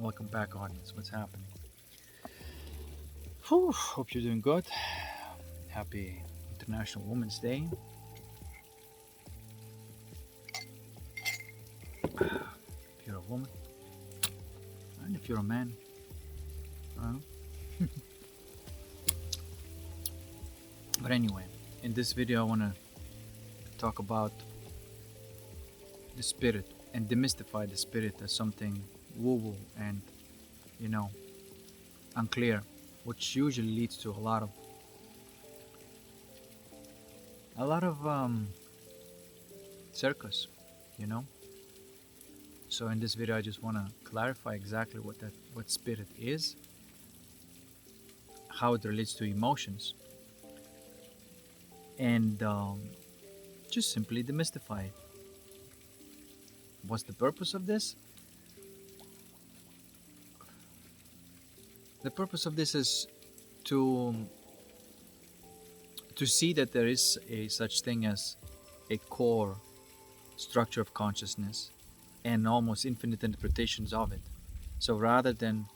Welcome back, audience. What's happening? Whew, hope you're doing good. Happy International Women's Day. If you're a woman, and if you're a man, uh, but anyway, in this video, I want to talk about the spirit and demystify the spirit as something woo-woo and you know unclear, which usually leads to a lot of circus, you know. So in this video, I just want to clarify exactly what spirit is, how it relates to emotions, and just simply demystify it. What's the purpose of this? The purpose of this is to see that there is a such thing as a core structure of consciousness and almost infinite interpretations of it. So rather than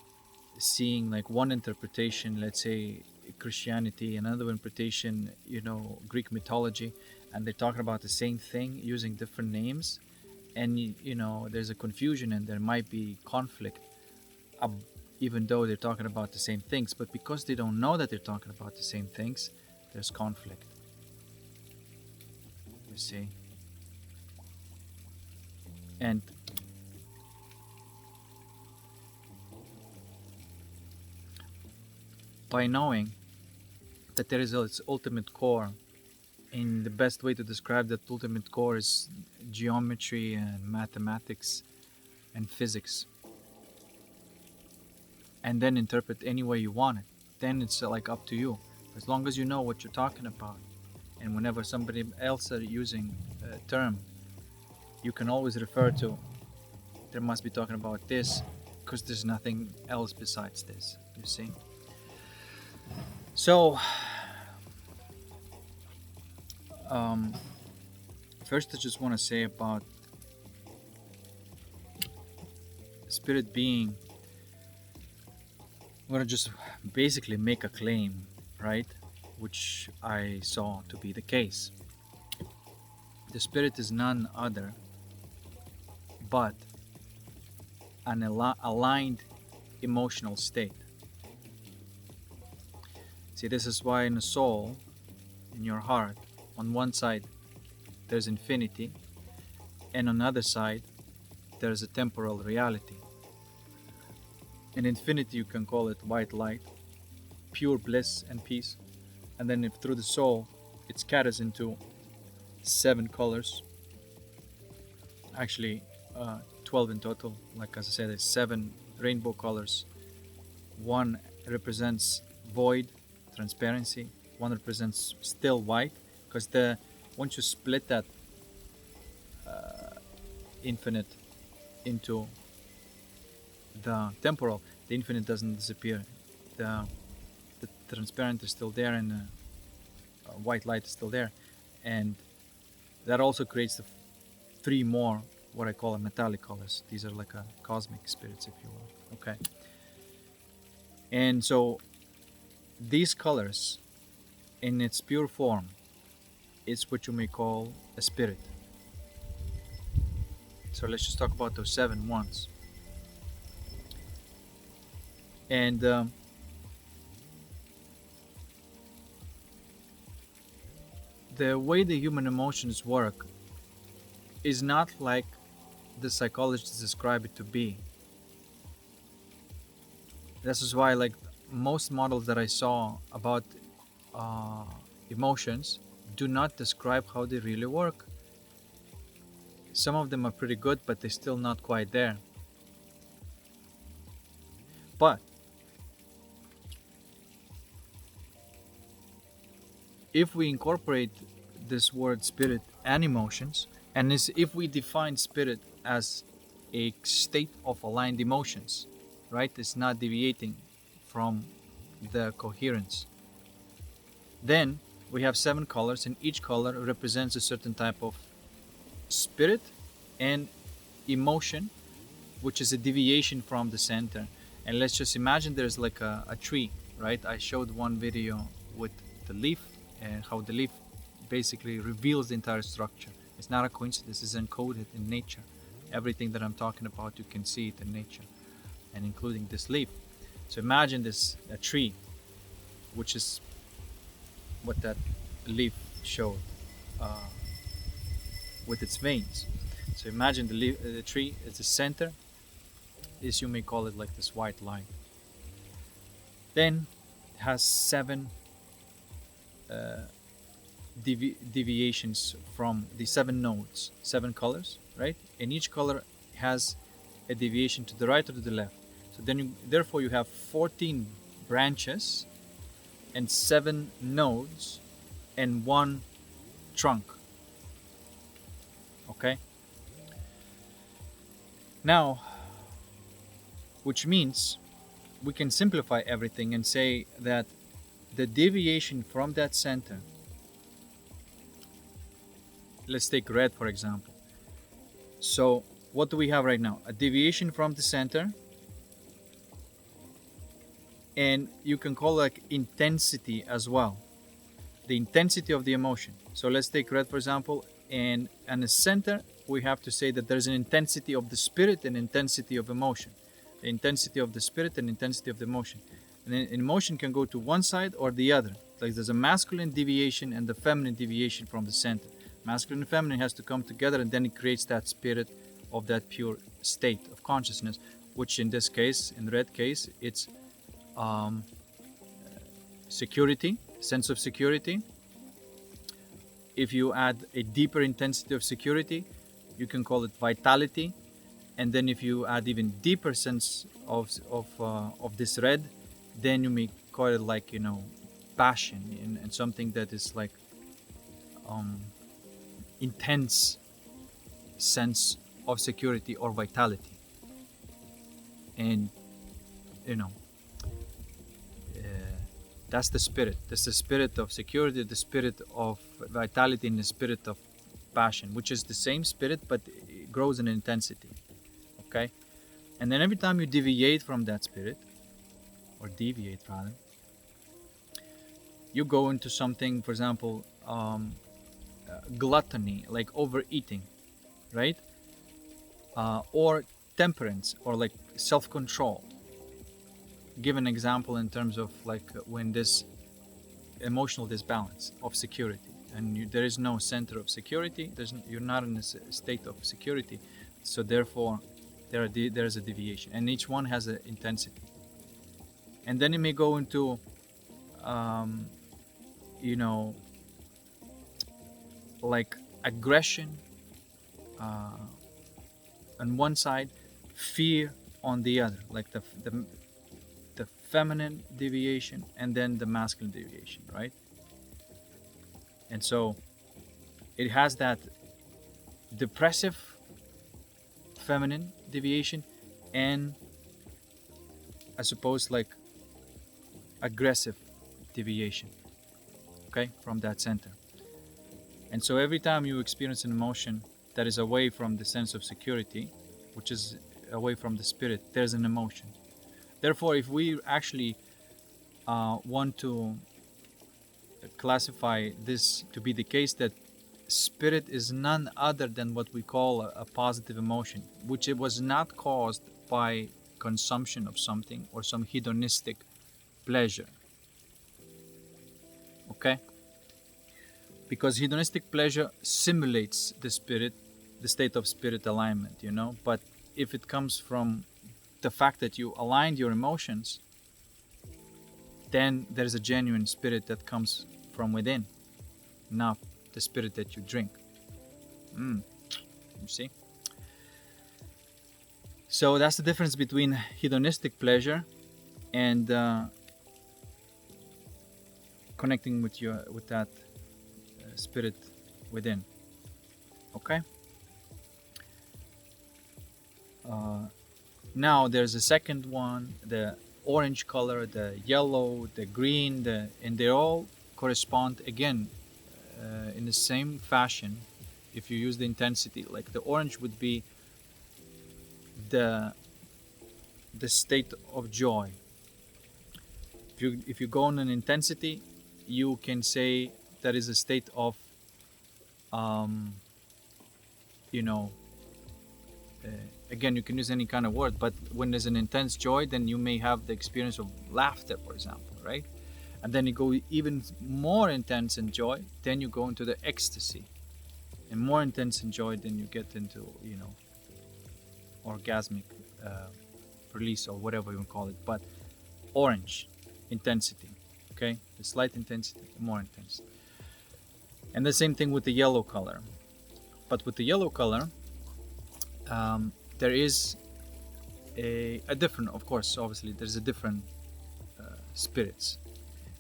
seeing like one interpretation, let's say Christianity, another interpretation, Greek mythology, and they're talking about the same thing using different names, and there's a confusion and there might be conflict, even though they're talking about the same things. But because they don't know that they're talking about the same things, there's conflict, you see. And by knowing that there is its ultimate core, and the best way to describe that ultimate core is geometry and mathematics and physics, and then interpret any way you want it, then it's like up to you, as long as you know what you're talking about. And whenever somebody else are using a term, you can always refer to, they must be talking about this, because there's nothing else besides this, you see. So first I just want to say about spirit being, I'm going to just basically make a claim, right, which I saw to be the case. The spirit is none other but an aligned emotional state. See, this is why in the soul, in your heart, on one side there's infinity, and on the other side there's a temporal reality. In infinity, you can call it white light, pure bliss and peace. And then if through the soul, it scatters into 7 colors. Actually, 12 in total. Like as I said, there's 7 rainbow colors. One represents void, transparency. One represents still white, because once you split that infinite into the temporal, the infinite doesn't disappear. The transparent is still there, and the white light is still there, and that also creates the 3 more, what I call metallic colors. These are like a cosmic spirits, if you will. Okay. And so these colors, in its pure form, is what you may call a spirit. So let's just talk about those 7 ones. And the way the human emotions work is not like the psychologists describe it to be. This is why, like, most models that I saw about emotions do not describe how they really work. Some of them are pretty good, but they're still not quite there. But if we incorporate this word spirit and emotions, and if we define spirit as a state of aligned emotions, right? It's not deviating from the coherence. Then we have 7 colors, and each color represents a certain type of spirit and emotion, which is a deviation from the center. And let's just imagine there's like a tree, right? I showed one video with the leaf and how the leaf basically reveals the entire structure. It's not a coincidence, it's encoded in nature. Everything that I'm talking about, you can see it in nature, and including this leaf. So imagine this, a tree, which is what that leaf showed with its veins. So imagine the tree is the center, is, you may call it like this white line. Then it has 7 deviations from the 7 nodes, 7 colors, right? And each color has a deviation to the right or to the left. So then therefore you have 14 branches and 7 nodes and 1 trunk. Okay? Now, which means we can simplify everything and say that the deviation from that center, let's take red for example. So what do we have right now? A deviation from the center, and you can call it like intensity as well, the intensity of the emotion. So let's take red for example, and in the center we have to say that there's an intensity of the spirit and intensity of emotion. The intensity of the spirit and intensity of the emotion. And then emotion can go to one side or the other. Like there's a masculine deviation and the feminine deviation from the center. Masculine and feminine has to come together, and then it creates that spirit of that pure state of consciousness, which in this case, in the red case, it's security, sense of security. If you add a deeper intensity of security, you can call it vitality. And then if you add even deeper sense of this red, then you may call it like, you know, passion, and something that is like intense sense of security or vitality. And you know, that's the spirit. That's the spirit of security, the spirit of vitality, and the spirit of passion, which is the same spirit but it grows in intensity. Okay? And then every time you deviate from that spirit, or deviate rather, you go into something, for example, gluttony, like overeating, right? Or temperance, or like self-control. Give an example in terms of like when this emotional disbalance of security, and there is no center of security, you're not in a state of security, so therefore there's a deviation, and each one has an intensity. And then it may go into you know, like aggression on one side, fear on the other, like the feminine deviation and then the masculine deviation, right? And so it has that depressive feminine deviation and, I suppose, like aggressive deviation, okay, from that center. And so every time you experience an emotion that is away from the sense of security, which is away from the spirit, there's an emotion. Therefore, if we actually want to classify this to be the case, that spirit is none other than what we call a positive emotion, which it was not caused by consumption of something or some hedonistic pleasure. Okay? Because hedonistic pleasure simulates the spirit, the state of spirit alignment, you know. But if it comes from the fact that you aligned your emotions, then there's a genuine spirit that comes from within, not the spirit that you drink. You see? So that's the difference between hedonistic pleasure and connecting with that spirit within. Okay? Now there's a second one, the orange color, the yellow, the green, and they all correspond again in the same fashion. If you use the intensity, like the orange would be the the state of joy. If you go on an intensity, you can say that is a state of um, you know uh, again, you can use any kind of word, but when there's an intense joy, then you may have the experience of laughter, for example, right? And then you go even more intense in joy, then you go into the ecstasy, and more intense in joy, then you get into orgasmic uh, release, or whatever you call it. But orange intensity, okay, the slight intensity, more intense. And the same thing with the yellow color. But with the yellow color, there is a different, of course, obviously there's a different spirits.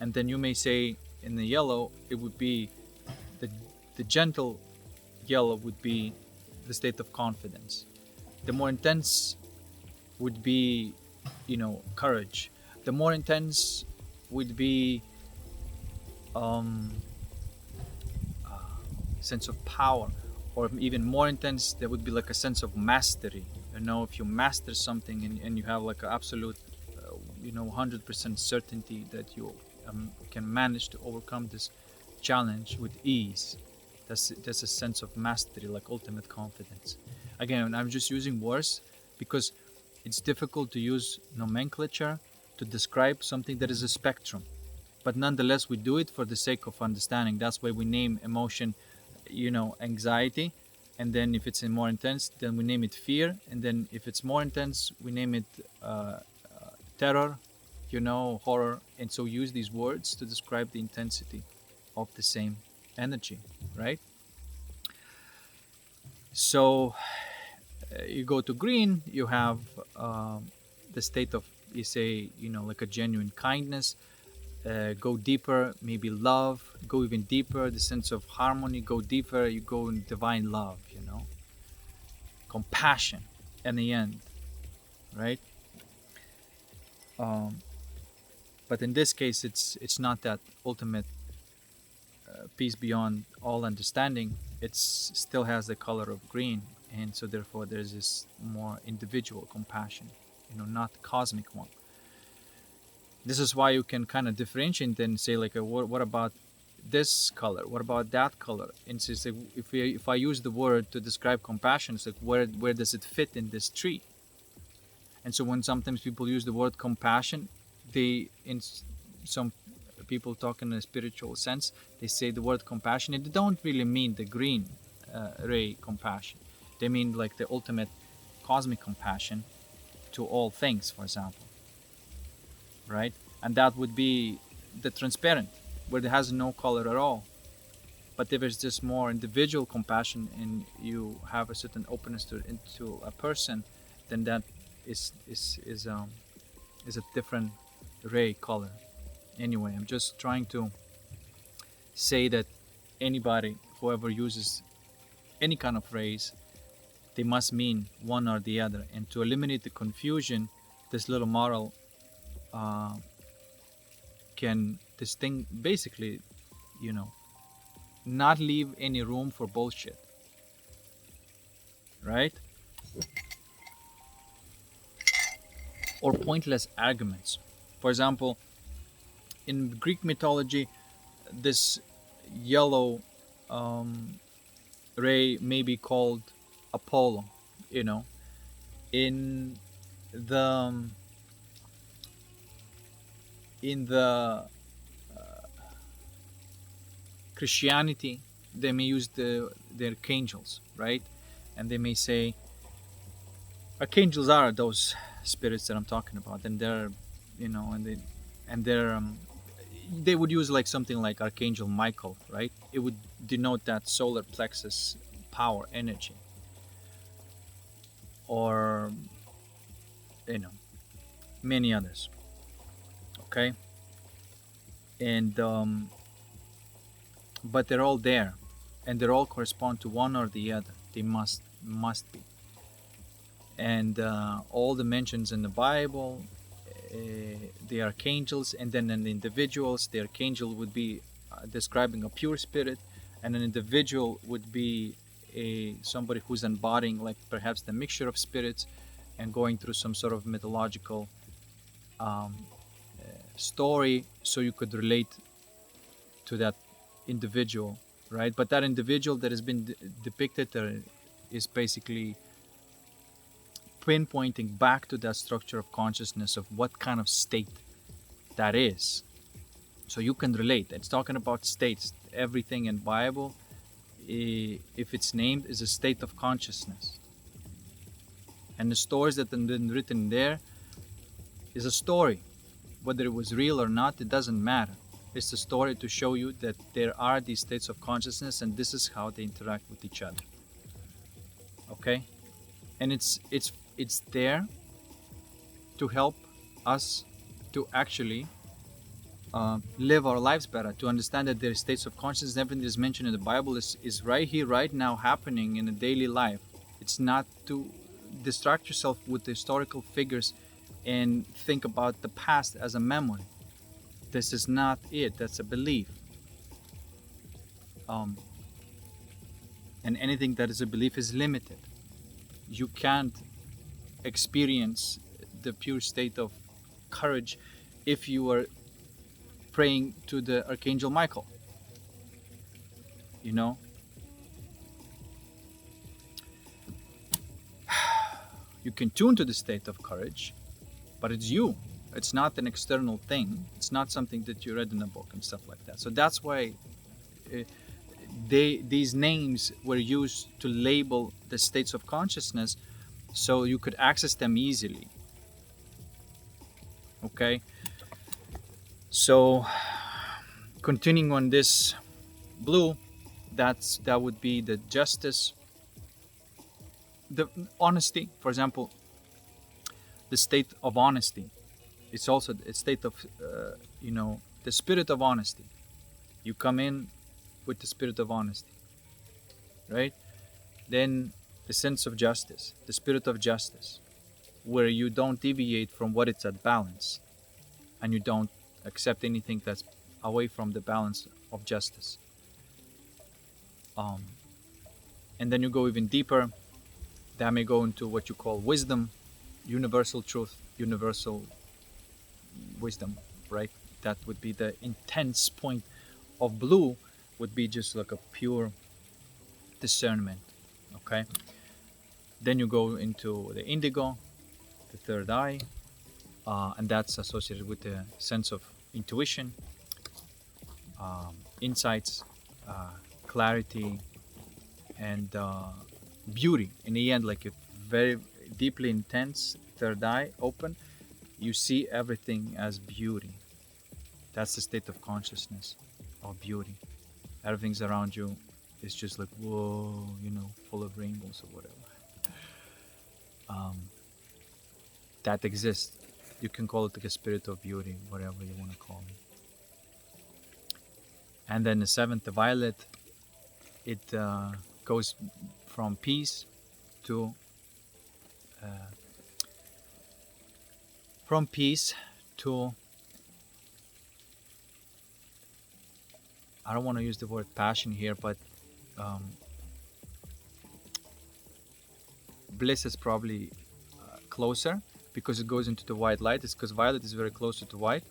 And then you may say in the yellow, it would be the gentle yellow would be the state of confidence. The more intense would be, courage. The more intense would be sense of power, or even more intense, there would be like a sense of mastery. If you master something, and you have like an absolute 100% certainty that you can manage to overcome this challenge with ease. That's a sense of mastery, like ultimate confidence. Again, I'm just using words because it's difficult to use nomenclature to describe something that is a spectrum, but nonetheless we do it for the sake of understanding. That's why we name emotion anxiety, and then if it's more intense, then we name it fear, and then if it's more intense, we name it terror, horror. And so use these words to describe the intensity of the same energy, right? So you go to green, you have the state of, you say, like a genuine kindness. Go deeper, maybe love. Go even deeper, the sense of harmony. Go deeper, you go in divine love, compassion in the end, right? But in this case, it's not that ultimate peace beyond all understanding. It still has the color of green, and so therefore there's this more individual compassion, not cosmic one. This is why you can kind of differentiate and say, like, what about this color? What about that color? And so it's like, if I use the word to describe compassion, it's like, where does it fit in this tree? And so when sometimes people use the word compassion, some people talk in a spiritual sense, they say the word compassion, and they don't really mean the green ray compassion. They mean like the ultimate cosmic compassion to all things, for example. Right? And that would be the transparent, where it has no color at all. But if it's just more individual compassion, and you have a certain openness into a person, then that is a different ray color. Anyway, I'm just trying to say that anybody, whoever uses any kind of phrase, they must mean one or the other. And to eliminate the confusion, this little model can basically, not leave any room for bullshit, right? Or pointless arguments. For example, in Greek mythology, this yellow ray may be called Apollo. In the Christianity, they may use the archangels, right? And they may say archangels are those spirits that I'm talking about, and they're, they would use like something like Archangel Michael, right? It would denote that solar plexus power, energy, or many others. Okay, and but they're all there, and they all correspond to one or the other. They must be. And all the mentions in the Bible, the archangels, and then in the individuals, the archangel would be describing a pure spirit, and an individual would be somebody who's embodying like perhaps the mixture of spirits, and going through some sort of mythological um, story, so you could relate to that individual, right? But that individual that has been depicted there is basically pinpointing back to that structure of consciousness of what kind of state that is. So you can relate. It's talking about states. Everything in Bible, if it's named, is a state of consciousness. And the stories that have been written there is a story. Whether it was real or not, it doesn't matter. It's a story to show you that there are these states of consciousness, and this is how they interact with each other. Okay? And it's there to help us to actually live our lives better, to understand that there are states of consciousness. Everything that is mentioned in the Bible is right here, right now, happening in a daily life. It's not to distract yourself with historical figures and think about the past as a memory. This is not it. That's a belief. And anything that is a belief is limited. You can't experience the pure state of courage if you are praying to the Archangel Michael. You know? You can tune to the state of courage, but it's you. It's not an external thing. It's not something that you read in a book and stuff like that. So that's why these names were used to label the states of consciousness, so you could access them easily. Okay? So continuing on this blue, that would be the justice, the honesty. For example, the state of honesty. It's also a state of the spirit of honesty. You come in with the spirit of honesty, right? Then the sense of justice, the spirit of justice, where you don't deviate from what it's at balance, and you don't accept anything that's away from the balance of justice. And then you go even deeper. That may go into what you call wisdom, universal truth, universal wisdom, right? That would be the intense point of blue, would be just like a pure discernment. Okay? Then you go into the indigo, the third eye, and that's associated with the sense of intuition, insights, clarity, and beauty. In the end, like a very deeply intense third eye open, you see everything as beauty. That's the state of consciousness, of beauty. Everything's around you is just like, whoa, full of rainbows or whatever. That exists. You can call it like a spirit of beauty, whatever you want to call it. And then the seventh, the violet, it goes from peace to I don't want to use the word passion here, but bliss is probably closer, because it goes into the white light. It's because violet is very close to white,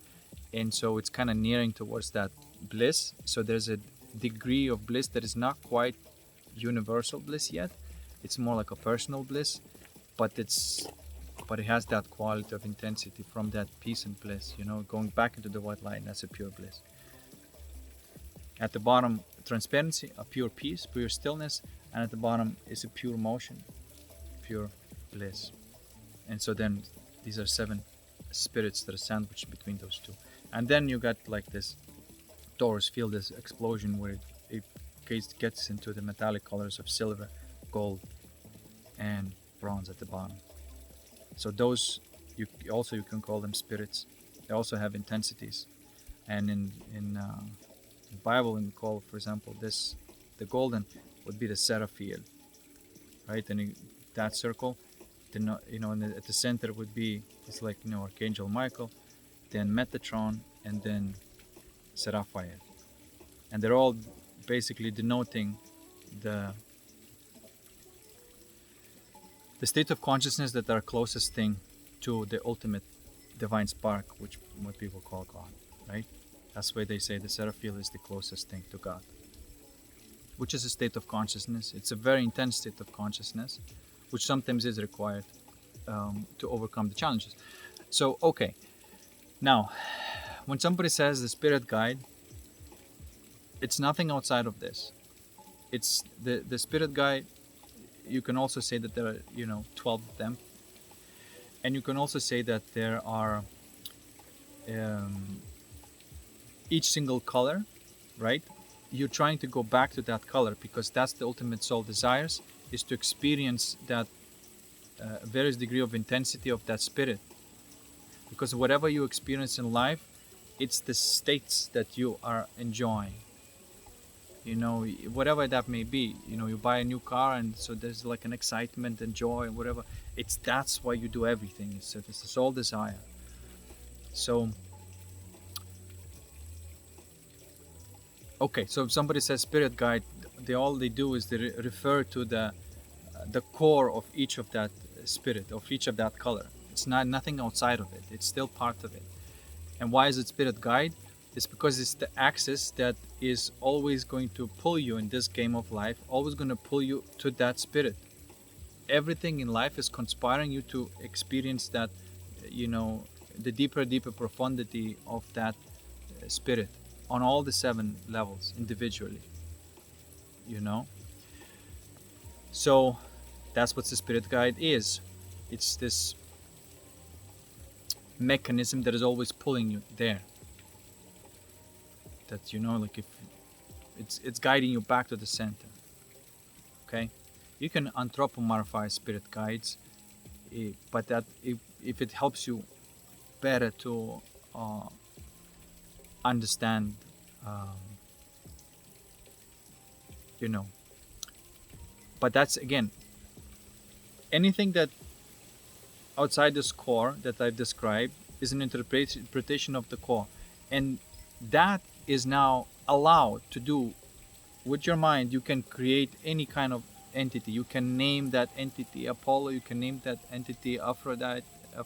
and so it's kind of nearing towards that bliss. So there's a degree of bliss that is not quite universal bliss yet. It's more like a personal bliss, but it has that quality of intensity from that peace and bliss, going back into the white light. And that's a pure bliss. At the bottom, transparency, a pure peace, pure stillness, and at the bottom is a pure motion, pure bliss. And so then these are 7 spirits that are sandwiched between those two. And then you got like this torus field, this explosion where it gets into the metallic colors of silver, gold, and bronze at the bottom. So those, you can call them spirits. They also have intensities. And in the Bible, when we call, for example, this, the golden would be the Seraphiel, right? And in that circle, at the center would be, it's like, Archangel Michael, then Metatron, and then Seraphiel. And they're all basically denoting the the state of consciousness that are closest thing to the ultimate divine spark, which what people call God, right? That's why they say the Seraphil is the closest thing to God, which is a state of consciousness. It's a very intense state of consciousness, which sometimes is required to overcome the challenges. So, okay. Now, when somebody says the spirit guide, it's nothing outside of this. It's the spirit guide. You can also say that there are 12 of them, and you can also say that there are each single color, right? You're trying to go back to that color because that's the ultimate soul desires, is to experience that various degree of intensity of that spirit. Because whatever you experience in life, it's the states that you are enjoying. Whatever that may be. You buy a new car, and so there's like an excitement and joy and whatever. That's why you do everything. It's a soul desire. So, okay. So if somebody says spirit guide, all they do is they refer to the core of each of that spirit, of each of that color. It's nothing outside of it. It's still part of it. And why is it spirit guide? It's because it's the axis that is always going to pull you in this game of life, always going to pull you to that spirit. Everything in life is conspiring you to experience that, the deeper profundity of that spirit on all the 7 levels individually. So that's what the spirit guide is. It's this mechanism that is always pulling you there. That like if it's guiding you back to the center. Okay, you can anthropomorphize spirit guides, but that if it helps you better to understand, But that's again, anything that outside this core that I've described is an interpretation of the core, and that is now allowed to do with your mind. You can create any kind of entity. You can name that entity Apollo. You can name that entity Aphrodite. I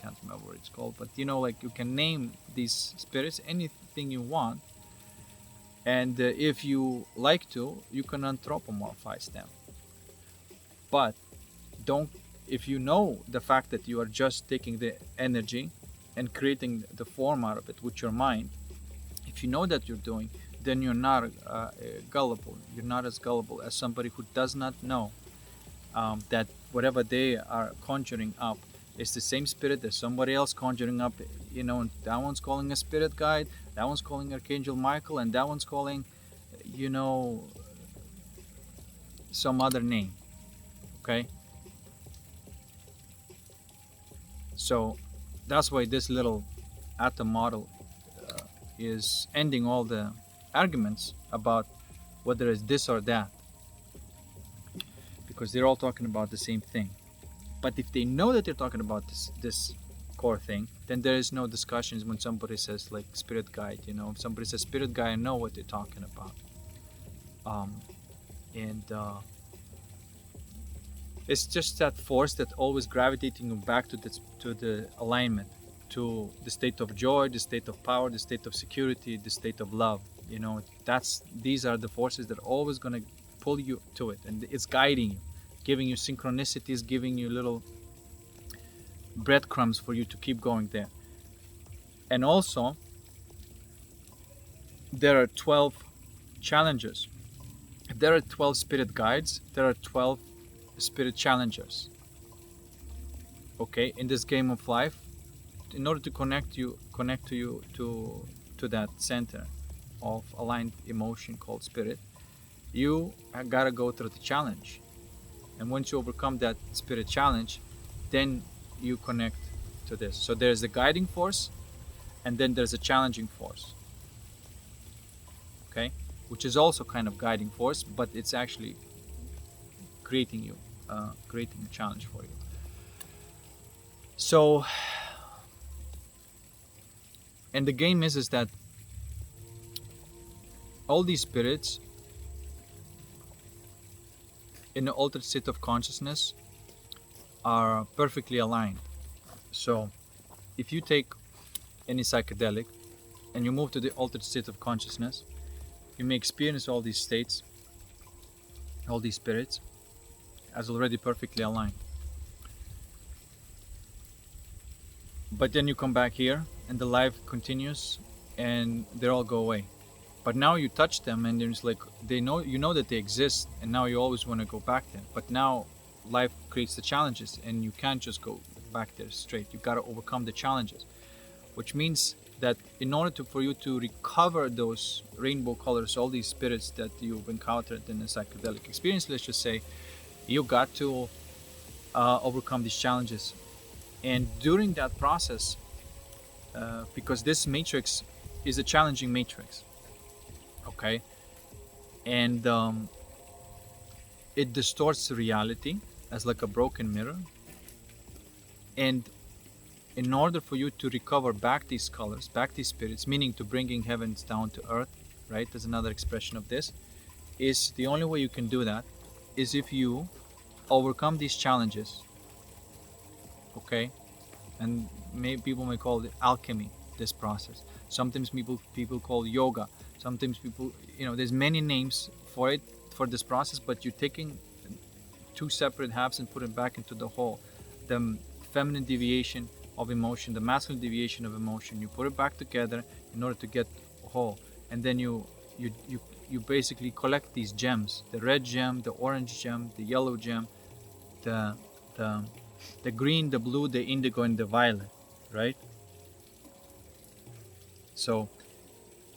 can't remember what it's called, but like you can name these spirits anything you want, and if you like to, you can anthropomorphize them. But don't. If you know the fact that you are just taking the energy and creating the form out of it with your mind, if you know that you're doing, then you're not gullible. You're not as gullible as somebody who does not know that whatever they are conjuring up is the same spirit that somebody else conjuring up. And that one's calling a spirit guide, that one's calling Archangel Michael, and that one's calling, some other name. Okay? So that's why this little atom model is ending all the arguments about whether it's this or that, because they're all talking about the same thing. But if they know that they're talking about this core thing, then there is no discussions when somebody says like spirit guide. If somebody says spirit guide, I know what they're talking about. It's just that force that always gravitating you back to the alignment, to the state of joy, the state of power, the state of security, the state of love. These are the forces that are always going to pull you to it, and it's guiding you, giving you synchronicities, giving you little breadcrumbs for you to keep going there. And also, there are 12 challenges. If there are 12 spirit guides, there are 12 spirit challengers. Okay, in this game of life, in order to connect to that center of aligned emotion called spirit, you gotta go through the challenge. And once you overcome that spirit challenge, then you connect to this. So there's the guiding force, and then there's a challenging force. Okay, which is also kind of guiding force, but it's actually creating a challenge for you. So, and the game is that all these spirits in the altered state of consciousness are perfectly aligned. So if you take any psychedelic and you move to the altered state of consciousness, you may experience all these states, all these spirits, as already perfectly aligned. But then you come back here and the life continues and they all go away. But now you touch them and there's like, they know, you know that they exist, and now you always want to go back there. But now life creates the challenges and you can't just go back there straight. You got to overcome the challenges, which means that in order for you to recover those rainbow colors, all these spirits that you've encountered in a psychedelic experience, let's just say, you got to overcome these challenges. And during that process, because this matrix is a challenging matrix, okay, and it distorts reality as like a broken mirror. And in order for you to recover back these colors, back these spirits, meaning to bringing heavens down to earth, right? There's another expression of this. Is the only way you can do that is if you overcome these challenges, okay? And people may call it alchemy, this process. Sometimes people call yoga. Sometimes people, there's many names for it, for this process, but you're taking two separate halves and put it back into the whole. The feminine deviation of emotion, the masculine deviation of emotion, you put it back together in order to get whole. And then you basically collect these gems: the red gem, the orange gem, the yellow gem, the green, the blue, the indigo, and the violet, right? So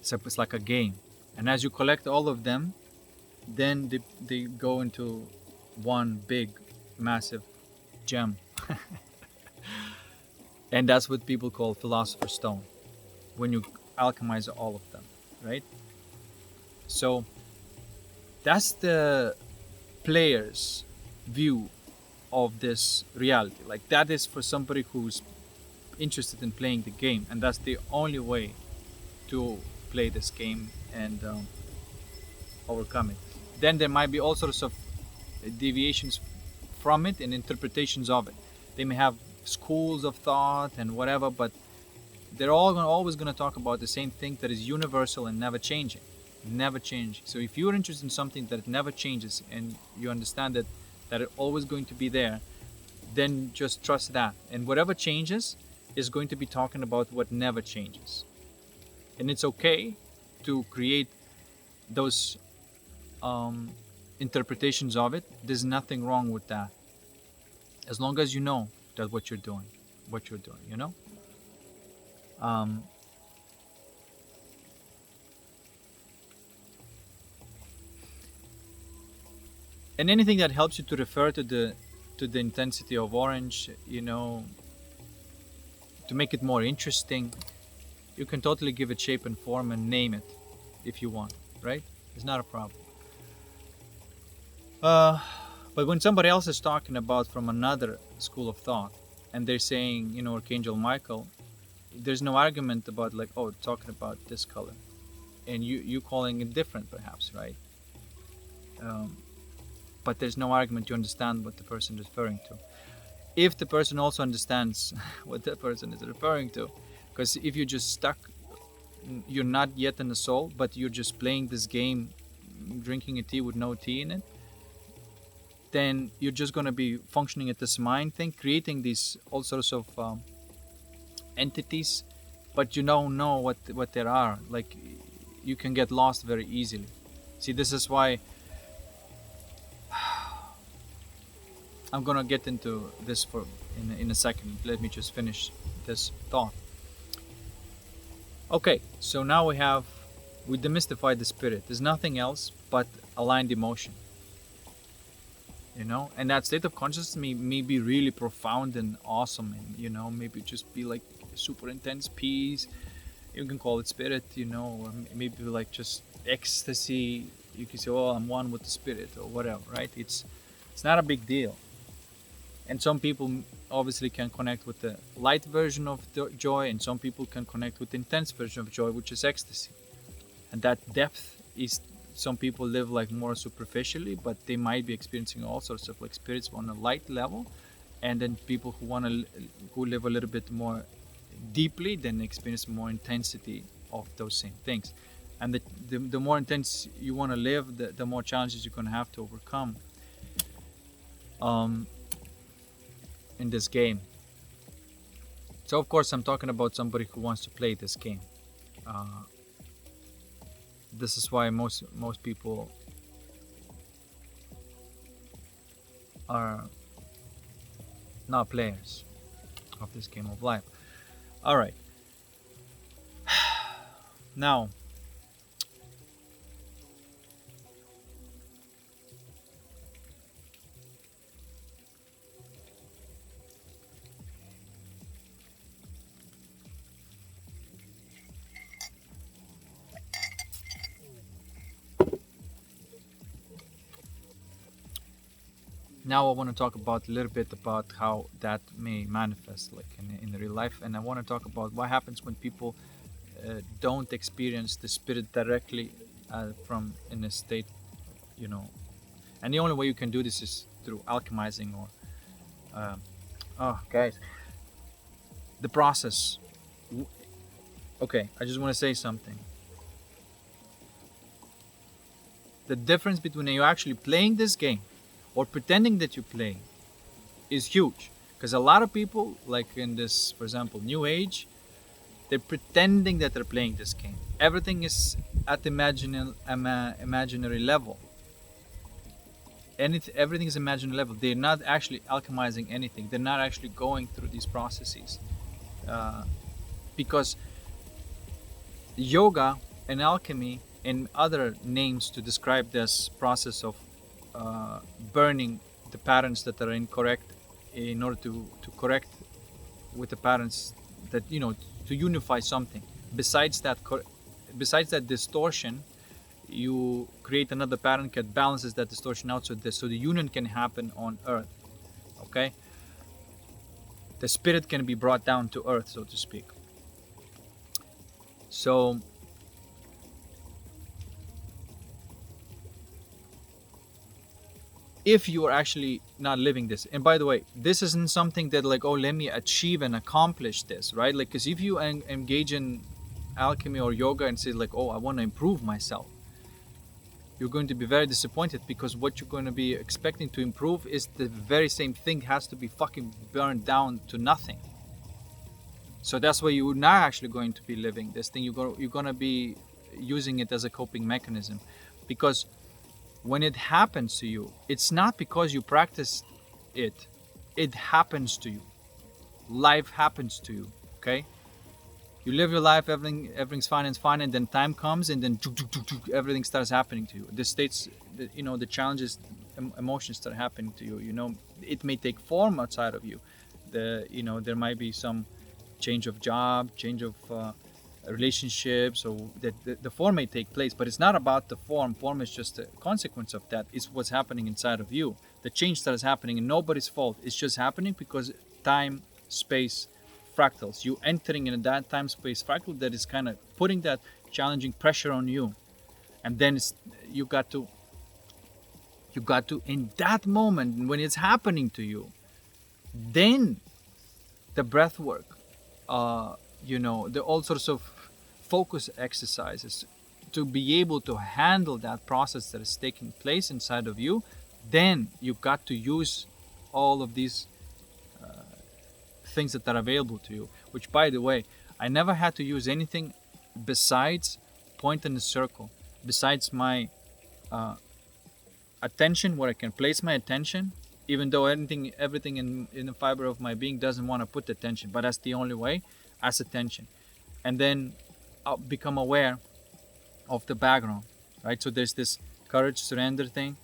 it's like a game. And as you collect all of them, then they go into one big massive gem. And that's what people call philosopher's stone, when you alchemize all of them, right? So that's the player's view of this reality. Like, that is for somebody who's interested in playing the game, and that's the only way to play this game and overcome it. Then there might be all sorts of deviations from it and interpretations of it. They may have schools of thought and whatever, but they're always going to talk about the same thing that is universal and never changing. Never change. So if you're interested in something that never changes and you understand that it's always going to be there, then just trust that. And whatever changes is going to be talking about what never changes. And it's okay to create those interpretations of it. There's nothing wrong with that, as long as you know that what you're doing, and anything that helps you to refer to the intensity of orange, to make it more interesting, you can totally give it shape and form and name it if you want, right? It's not a problem. But when somebody else is talking about from another school of thought, and they're saying, Archangel Michael, there's no argument about like, oh, talking about this color, and you calling it different, perhaps, right? But there's no argument. You understand what the person is referring to. If the person also understands what that person is referring to, because if you're just stuck, you're not yet in the soul, but you're just playing this game, drinking a tea with no tea in it, then you're just going to be functioning at this mind thing, creating these all sorts of entities, but you don't know what there are. Like, you can get lost very easily. See, this is why I'm going to get into this in a second. Let me just finish this thought. Okay, so now we demystified the spirit. There's nothing else but aligned emotion. And that state of consciousness may be really profound and awesome, and maybe just be like super intense peace. You can call it spirit, or maybe like just ecstasy. You can say, oh, I'm one with the spirit, or whatever, right? It's not a big deal. And some people obviously can connect with the light version of the joy, and some people can connect with the intense version of joy, which is ecstasy. And that depth is some people live like more superficially, but they might be experiencing all sorts of like spirits on a light level, and then people who live a little bit more deeply then experience more intensity of those same things. And the more intense you want to live, the more challenges you're going to have to overcome um, in this game. So of course I'm talking about somebody who wants to play this game. This is why most people are not players of this game of life. All right. Now, I want to talk about a little bit about how that may manifest like in real life, and I want to talk about what happens when people don't experience the spirit directly from in a state, you know. And the only way you can do this is through alchemizing or oh guys, the process. Okay, I just want to say something. The difference between you actually playing this game or pretending that you play is huge, because a lot of people, like in this, for example, new age, they're pretending that they're playing this game. Everything is at the imaginary level. Everything is imaginary level. They're not actually alchemizing anything. They're not actually going through these processes, because yoga and alchemy and other names to describe this process of burning the patterns that are incorrect in order to correct with the patterns that, you know, to unify something. Besides that distortion, you create another pattern that balances that distortion out, so the union can happen on earth. Okay, the spirit can be brought down to earth, so to speak. So if you are actually not living this, and by the way, this isn't something that like, oh, let me achieve and accomplish this, right? Like, because if you engage in alchemy or yoga and say like, oh, I want to improve myself, you're going to be very disappointed, because what you're going to be expecting to improve is the very same thing has to be fucking burned down to nothing. So that's why you're not actually going to be living this thing. You're going to be using it as a coping mechanism, because when it happens to you, it's not because you practice it. It happens to you. Life happens to you. Okay, you live your life, everything's fine and fine, and then time comes, and then everything starts happening to you. The states, you know, the challenges, emotions start happening to you. You know, it may take form outside of you. You know, there might be some change of job, change of relationships, or the form may take place, but it's not about the form. Form is just a consequence of that. It's what's happening inside of you. The change that is happening, and nobody's fault. It's just happening because time, space, fractals. You entering in that time, space fractal that is kind of putting that challenging pressure on you, and then you got to in that moment when it's happening to you, then the breath work, you know, the all sorts of focus exercises to be able to handle that process that is taking place inside of you. Then you got to use all of these things that are available to you, which, by the way, I never had to use anything besides point in a circle, besides my attention, where I can place my attention, even though everything in the fiber of my being doesn't want to put attention, but that's the only way, as attention. And then I'll become aware of the background, right? So there's this courage, surrender thing.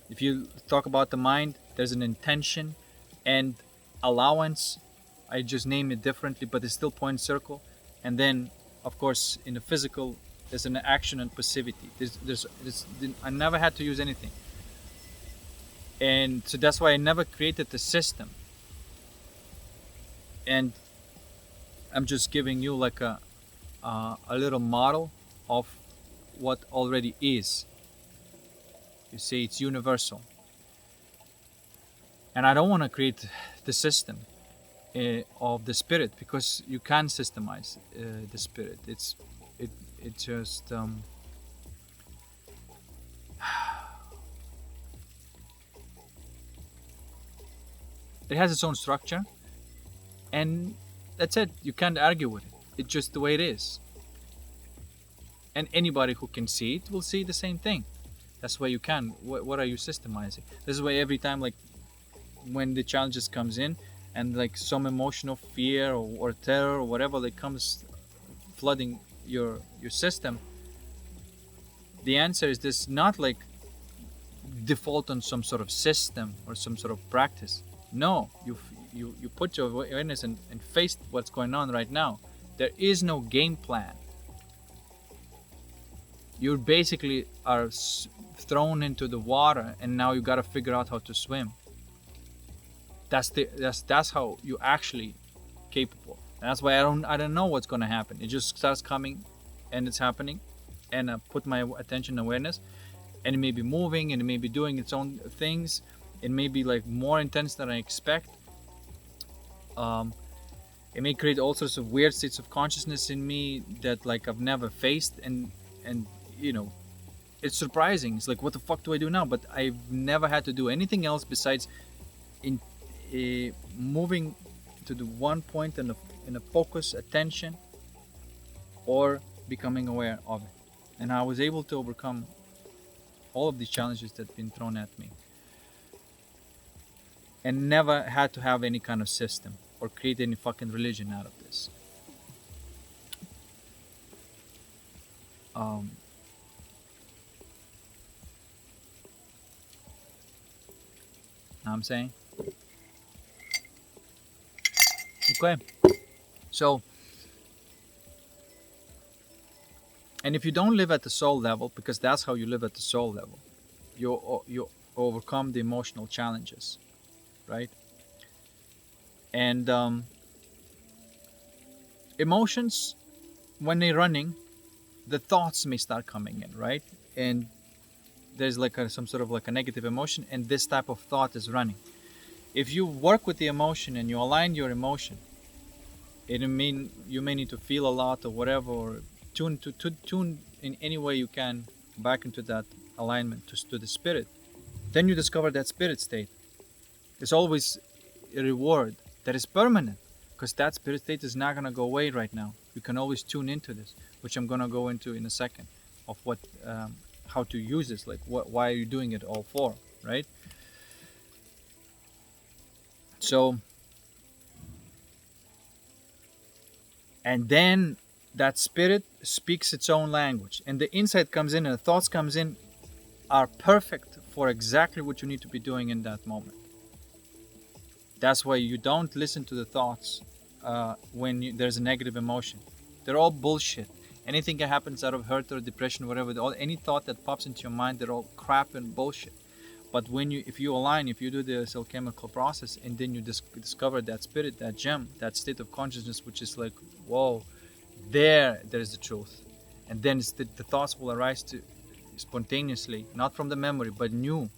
If you talk about the mind, there's an intention and allowance. I just name it differently, but it's still point circle. And then, of course, in the physical, there's an action and passivity. I never had to use anything. And so that's why I never created the system. And I'm just giving you like a little model of what already is. You see, it's universal. And I don't want to create the system of the spirit, because you can systemize the spirit. It just it has its own structure, and that's it. You can't argue with it. It's just the way it is. And anybody who can see it will see the same thing. That's why you can. What are you systemizing? This is why every time, like when the challenges comes in, and like some emotional fear or terror or whatever that comes flooding your system, the answer is this: not like default on some sort of system or some sort of practice. No, you put your awareness and face what's going on right now. There is no game plan. You basically are thrown into the water, and now you got to figure out how to swim. That's how you actually capable. And that's why I don't know what's going to happen. It just starts coming, and it's happening, and I put my attention awareness, and it may be moving, and it may be doing its own things. It may be like more intense than I expect. It may create all sorts of weird states of consciousness in me that like I've never faced, and you know, it's surprising. It's like, what the fuck do I do now? But I've never had to do anything else besides in moving to the one point in a focus attention, or becoming aware of it. And I was able to overcome all of these challenges that have been thrown at me, and never had to have any kind of system or create any fucking religion out of this. Know what I'm saying? Okay. So, and if you don't live at the soul level, because that's how you live at the soul level, you overcome the emotional challenges, right? And emotions, when they're running, the thoughts may start coming in, right? And there's like some sort of like a negative emotion, and this type of thought is running. If you work with the emotion and you align your emotion, it mean you may need to feel a lot or whatever, or tune in any way you can back into that alignment to the spirit. Then you discover that spirit state. It's always a reward that is permanent, because that spirit state is not gonna go away right now. You can always tune into this, which I'm gonna go into in a second, of what how to use this, like why are you doing it all for, right? So, and then that spirit speaks its own language, and the insight comes in and the thoughts comes in are perfect for exactly what you need to be doing in that moment. That's why you don't listen to the thoughts when there's a negative emotion. They're all bullshit. Anything that happens out of hurt or depression, whatever, any thought that pops into your mind, they're all crap and bullshit. But if you align, if you do this alchemical process, and then you discover that spirit, that gem, that state of consciousness, which is like, whoa, there is the truth. And then the thoughts will arise to spontaneously, not from the memory, but new,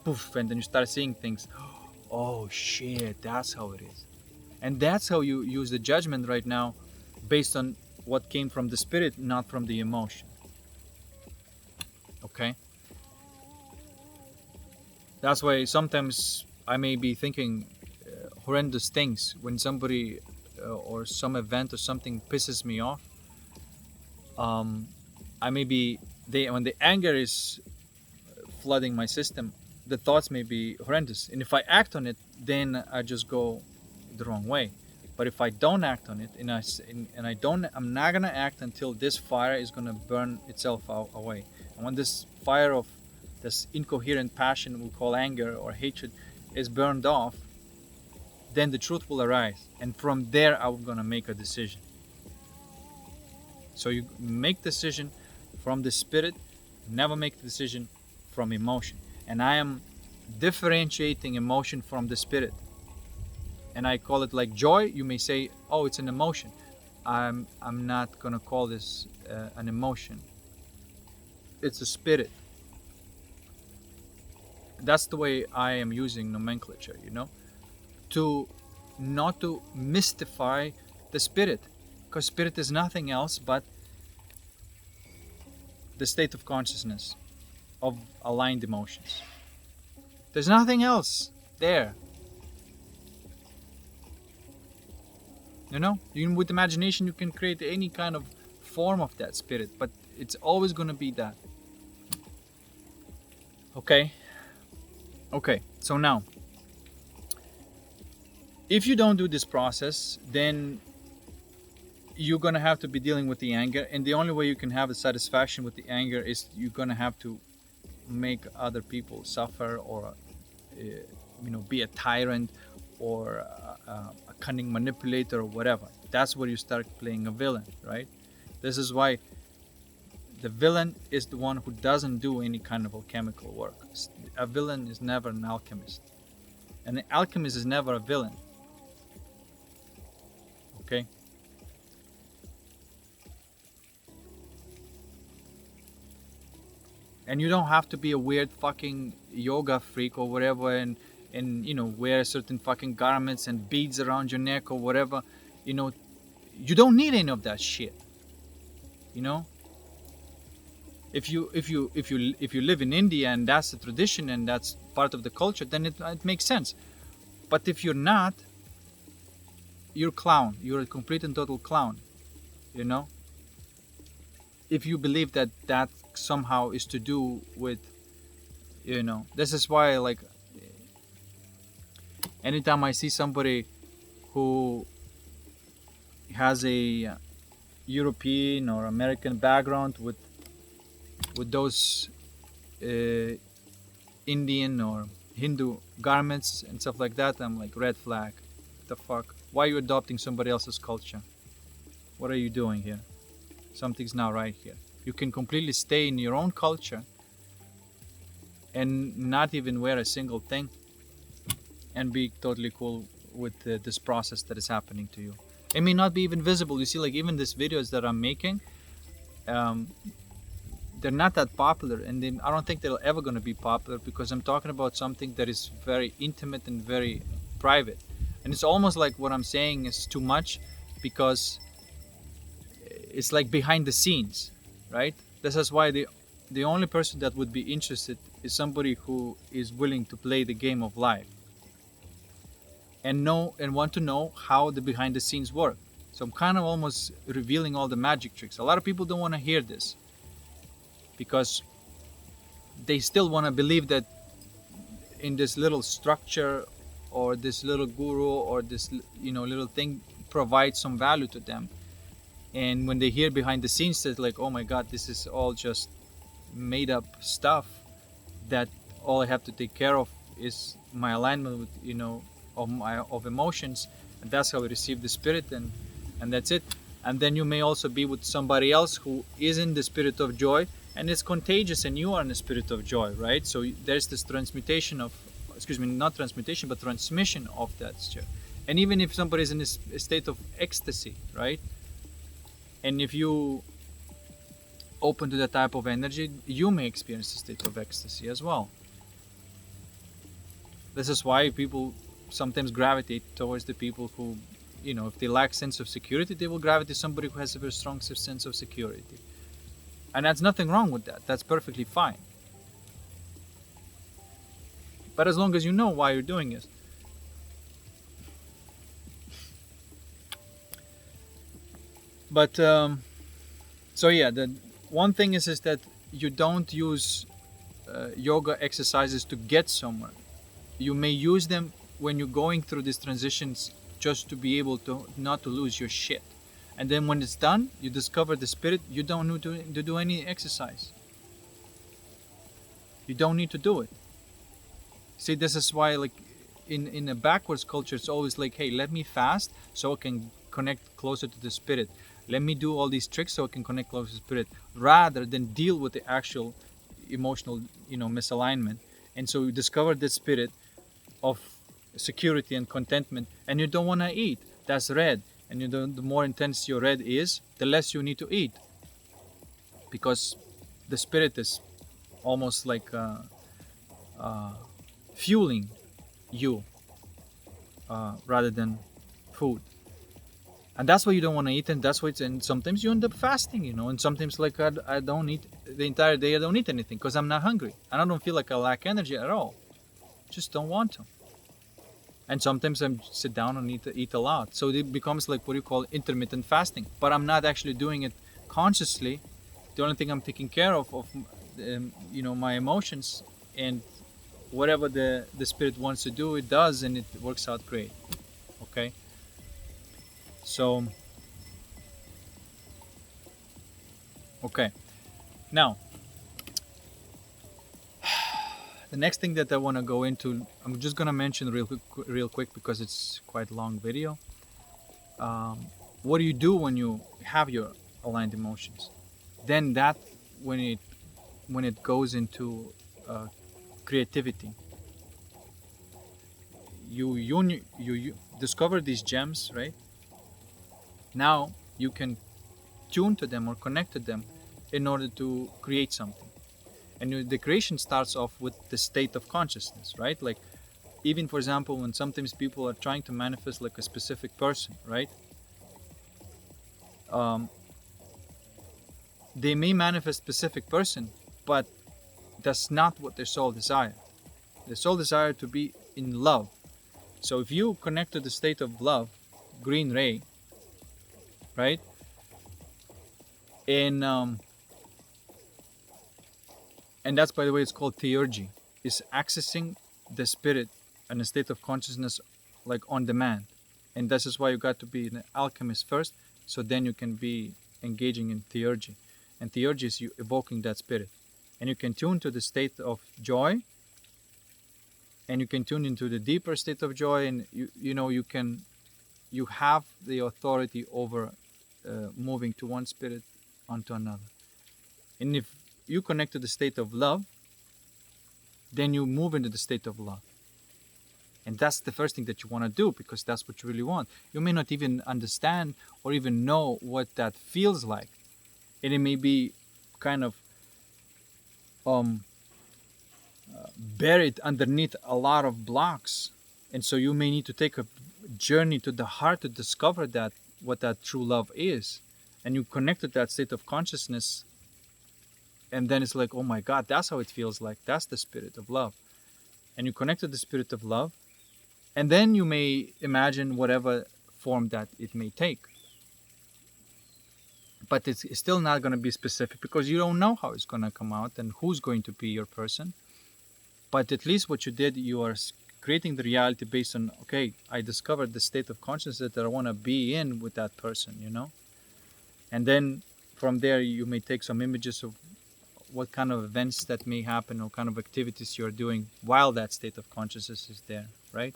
poof, and then you start seeing things. Oh shit, that's how it is. And that's how you use the judgment right now, based on what came from the spirit, not from the emotion. Okay? That's why sometimes I may be thinking horrendous things when somebody or some event or something pisses me off. I may be when the anger is flooding my system, the thoughts may be horrendous, and if I act on it, then I just go the wrong way. But if I don't act on it, I'm not gonna act until this fire is gonna burn itself away. And when this fire of this incoherent passion we call anger or hatred is burned off, then the truth will arise, and from there I'm gonna make a decision. So you make decision from the spirit, never make the decision from emotion. And I am differentiating emotion from the spirit. And I call it like joy. You may say, oh, it's an emotion. I'm not gonna call this an emotion. it's a spirit. That's the way I am using nomenclature, to not to mystify the spirit, because spirit is nothing else but the state of consciousness of aligned emotions. There's nothing else there. With imagination you can create any kind of form of that spirit, but it's always going to be that. Okay, so now, if you don't do this process, then you're going to have to be dealing with the anger, and the only way you can have a satisfaction with the anger is you're going to have to make other people suffer, or be a tyrant, or a cunning manipulator, or whatever. That's where you start playing a villain, right? This is why the villain is the one who doesn't do any kind of alchemical work. A villain is never an alchemist, and an alchemist is never a villain. Okay. And you don't have to be a weird fucking yoga freak or whatever, and wear certain fucking garments and beads around your neck or whatever. You don't need any of that shit. If you live in India and that's the tradition and that's part of the culture, then it makes sense. But if you're not, you're a clown. You're a complete and total clown. If you believe that somehow is to do with, this is why, like, anytime I see somebody who has a European or American background with those Indian or Hindu garments and stuff like that, I'm like, red flag. What the fuck? Why are you adopting somebody else's culture? What are you doing here? Something's not right here. You can completely stay in your own culture and not even wear a single thing and be totally cool with this process that is happening to you. It may not be even visible. You see, like, even these videos that I'm making, they're not that popular, and I don't think they're ever going to be popular, because I'm talking about something that is very intimate and very private. And it's almost like what I'm saying is too much, because it's like behind the scenes, right? This is why the only person that would be interested is somebody who is willing to play the game of life and want to know how the behind the scenes work. So I'm kind of almost revealing all the magic tricks. A lot of people don't want to hear this, because they still want to believe that in this little structure or this little guru or this little thing provides some value to them. And when they hear behind the scenes, it's like, oh my god, this is all just made up stuff, that all I have to take care of is my alignment with of emotions, and that's how I receive the spirit, and that's it. And then you may also be with somebody else who is in the spirit of joy, and it's contagious, and you are in the spirit of joy, right? So there's this transmission of that state. And even if somebody is in a state of ecstasy, right, and if you open to that type of energy, you may experience a state of ecstasy as well. This is why people sometimes gravitate towards the people who, if they lack sense of security, they will gravitate to somebody who has a very strong sense of security. And that's nothing wrong with that. That's perfectly fine. But as long as you know why you're doing it. But so yeah, the one thing is that you don't use yoga exercises to get somewhere. You may use them when you're going through these transitions, just to be able to not to lose your shit. And then when it's done, you discover the spirit. You don't need to do any exercise. You don't need to do it. See, this is why, like, in a backwards culture, it's always like, hey, let me fast so I can connect closer to the spirit. Let me do all these tricks so I can connect closer to the spirit, rather than deal with the actual emotional, misalignment. And so you discover the spirit of security and contentment, and you don't want to eat. That's red. And the more intense your red is, the less you need to eat, because the spirit is almost like fueling you rather than food. And that's why you don't want to eat, and that's why and sometimes you end up fasting, and sometimes like I don't eat the entire day. I don't eat anything because I'm not hungry and I don't feel like I lack energy at all. Just don't want to. And sometimes I sit down and eat a lot, so it becomes like what you call intermittent fasting, but I'm not actually doing it consciously. The only thing I'm taking care of my emotions, and whatever the spirit wants to do, it does, and it works out great. Okay, so okay, now the next thing that I want to go into, I'm just gonna mention real quick because it's quite a long video. What do you do when you have your aligned emotions? Then that when it goes into creativity, you discover these gems, right? Now you can tune to them or connect to them in order to create something. And the creation starts off with the state of consciousness, right? Like, even for example, when sometimes people are trying to manifest like a specific person, right? They may manifest specific person, but that's not what their soul desire. Their soul desire to be in love. So if you connect to the state of love, green ray, right? And that's, by the way, it's called theurgy. It's accessing the spirit and a state of consciousness like on demand. And this is why you got to be an alchemist first, so then you can be engaging in theurgy. And theurgy is you evoking that spirit. And you can tune to the state of joy, and you can tune into the deeper state of joy, and you have the authority over moving to one spirit onto another. And if you connect to the state of love, then you move into the state of love. And that's the first thing that you want to do, because that's what you really want. You may not even understand or even know what that feels like. And it may be kind of buried underneath a lot of blocks. And so you may need to take a journey to the heart to discover that, what that true love is. And you connect to that state of consciousness, and then it's like, oh my God, that's how it feels like. That's the spirit of love. And you connect to the spirit of love, and then you may imagine whatever form that it may take. But it's still not going to be specific, because you don't know how it's going to come out and who's going to be your person. But at least what you did, you are creating the reality based on, okay, I discovered the state of consciousness that I want to be in with that person, And then from there, you may take some images of what kind of events that may happen, or kind of activities you're doing while that state of consciousness is there, right?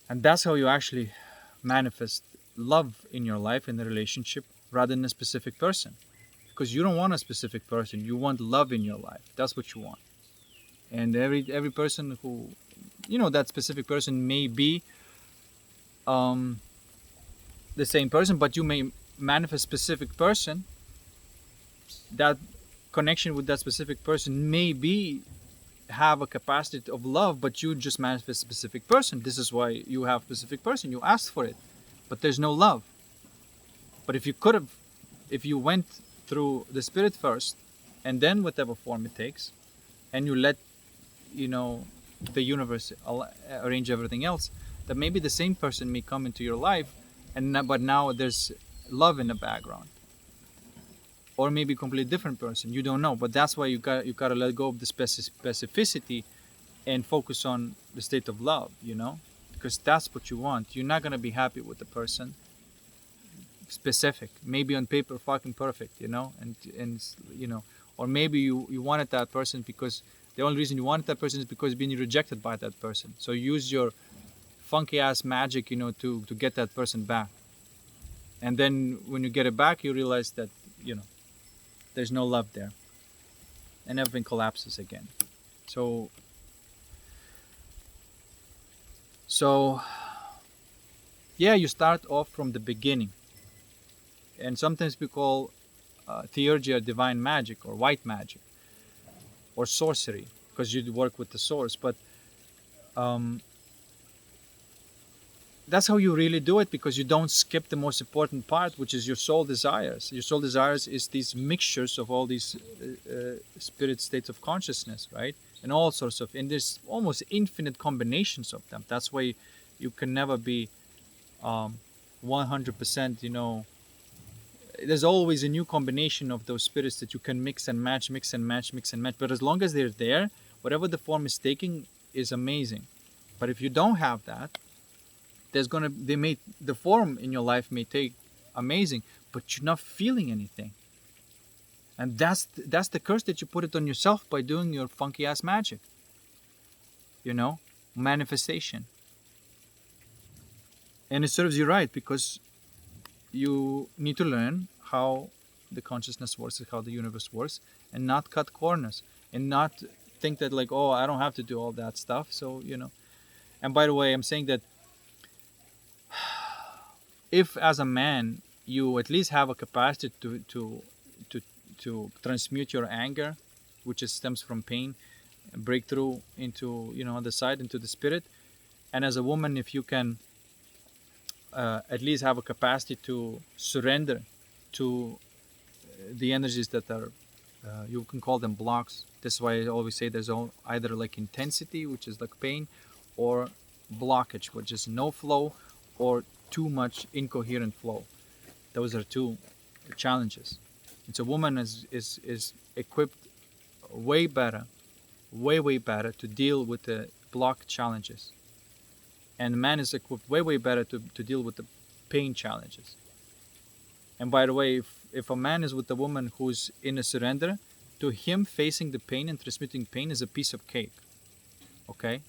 And that's how you actually manifest love in your life, in the relationship, rather than a specific person. Because you don't want a specific person, you want love in your life. That's what you want. And every person who, that specific person may be the same person, but you may manifest specific person. That connection with that specific person may be have a capacity of love, but you just manifest a specific person. This is why you have a specific person. You asked for it, but there's no love. But if you went through the spirit first, and then whatever form it takes, and you let the universe arrange everything else, that maybe the same person may come into your life, but now there's love in the background. Or maybe a completely different person. You don't know. But that's why you got to let go of the specificity and focus on the state of love, because that's what you want. You're not going to be happy with the person specific. Maybe on paper fucking perfect, and or maybe you wanted that person because the only reason you wanted that person is because you've been rejected by that person. So use your funky ass magic, to get that person back. And then when you get it back, you realize that, there's no love there, and everything collapses again. So yeah, you start off from the beginning, and sometimes we call theurgy or divine magic or white magic or sorcery, because you work with the source. But um, that's how you really do it, because you don't skip the most important part, which is your soul desires. Your soul desires is these mixtures of all these spirit states of consciousness, right? And all sorts of, and there's almost infinite combinations of them. That's why you can never be 100%, there's always a new combination of those spirits that you can mix and match, mix and match, mix and match. But as long as they're there, whatever the form is taking is amazing. But if you don't have that, the form in your life may take amazing, but you're not feeling anything. And that's the curse, that you put it on yourself by doing your funky ass magic. Manifestation. And it serves you right, because you need to learn how the consciousness works, how the universe works, and not cut corners, and not think that like, oh, I don't have to do all that stuff. So, and by the way, I'm saying that if as a man you at least have a capacity to transmute your anger, which stems from pain, and break through into the side, into the spirit, and as a woman, if you can at least have a capacity to surrender to the energies that are you can call them blocks. That's why I always say there's either like intensity, which is like pain, or blockage, which is no flow, or too much incoherent flow. Those are two challenges. And so woman is equipped way better to deal with the block challenges, and man is equipped way better to deal with the pain challenges. And by the way, if a man is with a woman who's in a surrender, to him facing the pain and transmitting pain is a piece of cake. Okay?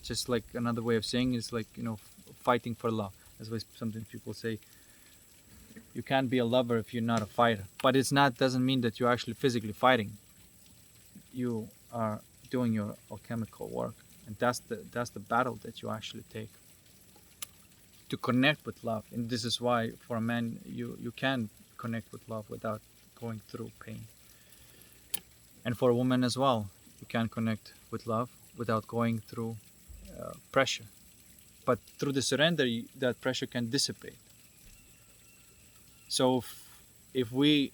Just like another way of saying is like, fighting for love. That's why sometimes people say you can't be a lover if you're not a fighter. But doesn't mean that you're actually physically fighting. You are doing your alchemical work. And that's the battle that you actually take to connect with love. And this is why for a man you can connect with love without going through pain. And for a woman as well, you can connect with love without going through pressure. But through the surrender, that pressure can dissipate. So if we,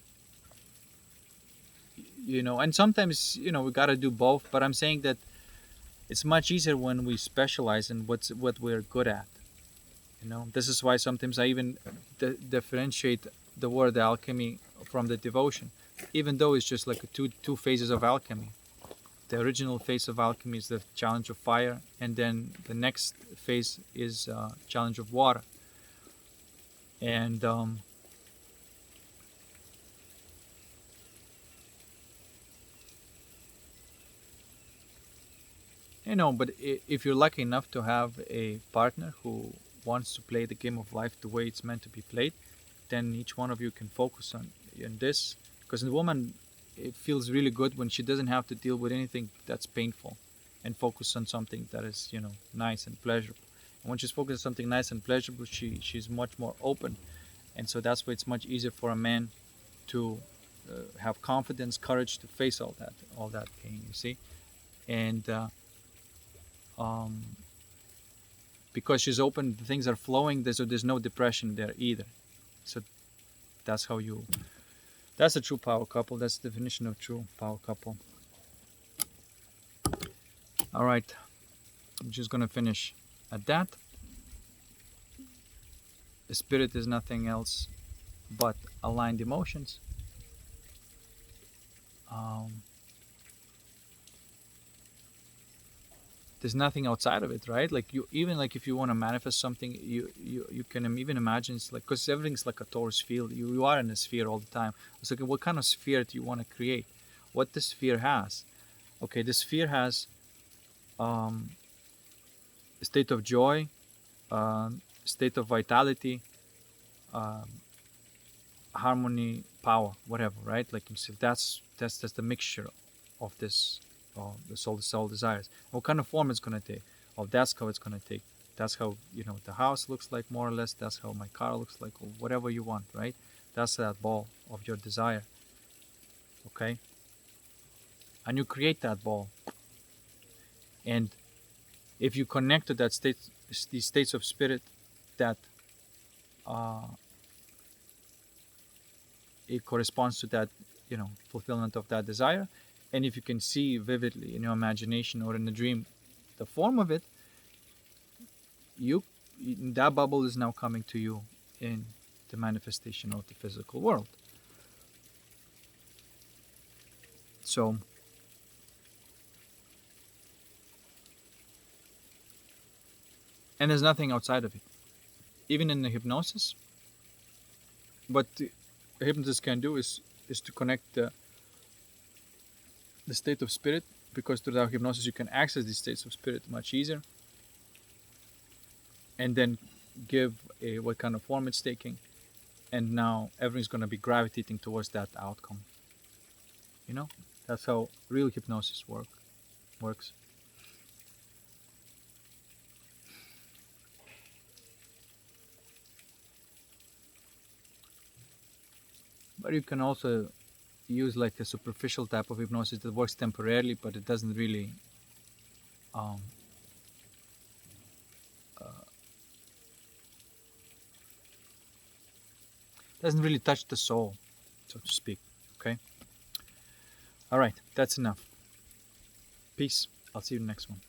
and sometimes, we got to do both, but I'm saying that it's much easier when we specialize in what we're good at. This is why sometimes I even differentiate the word alchemy from the devotion, even though it's just like two phases of alchemy. The original phase of alchemy is the challenge of fire, and then the next phase is challenge of water. And but if you're lucky enough to have a partner who wants to play the game of life the way it's meant to be played, then each one of you can focus on this. Because the woman, it feels really good when she doesn't have to deal with anything that's painful, and focus on something that is nice and pleasurable. And when she's focused on something nice and pleasurable, she's much more open. And so that's why it's much easier for a man to have confidence, courage to face all that pain, you see. And because she's open, things are flowing, so there's no depression there either. So that's a true power couple. That's the definition of true power couple. All right, I'm just gonna finish at that. The spirit is nothing else but aligned emotions. There's nothing outside of it, right? Like if you want to manifest something, you can even imagine it's like, because everything's like a torus field. You are in a sphere all the time. It's like, what kind of sphere do you want to create? What the sphere has? Okay, the sphere has a state of joy, state of vitality, harmony, power, whatever, right? Like that's the mixture of this. The soul desires. What kind of form it's going to take? That's how it's going to take. That's how the house looks like, more or less. That's how my car looks like, or whatever you want, right? That's that ball of your desire. Okay, and you create that ball. And if you connect to that state, these states of spirit, that uh, it corresponds to that, fulfillment of that desire. And if you can see vividly in your imagination or in a dream the form of it, you that bubble is now coming to you in the manifestation of the physical world. So, and there's nothing outside of it. Even in the hypnosis, what the hypnotist can do is to connect the state of spirit, because through that hypnosis you can access these states of spirit much easier, and then give what kind of form it's taking, and now everything's going to be gravitating towards that outcome. That's how real hypnosis works. But you can also use like a superficial type of hypnosis that works temporarily, but it doesn't really um, touch the soul, so to speak. Okay. All right, that's enough. Peace. I'll see you in the next one.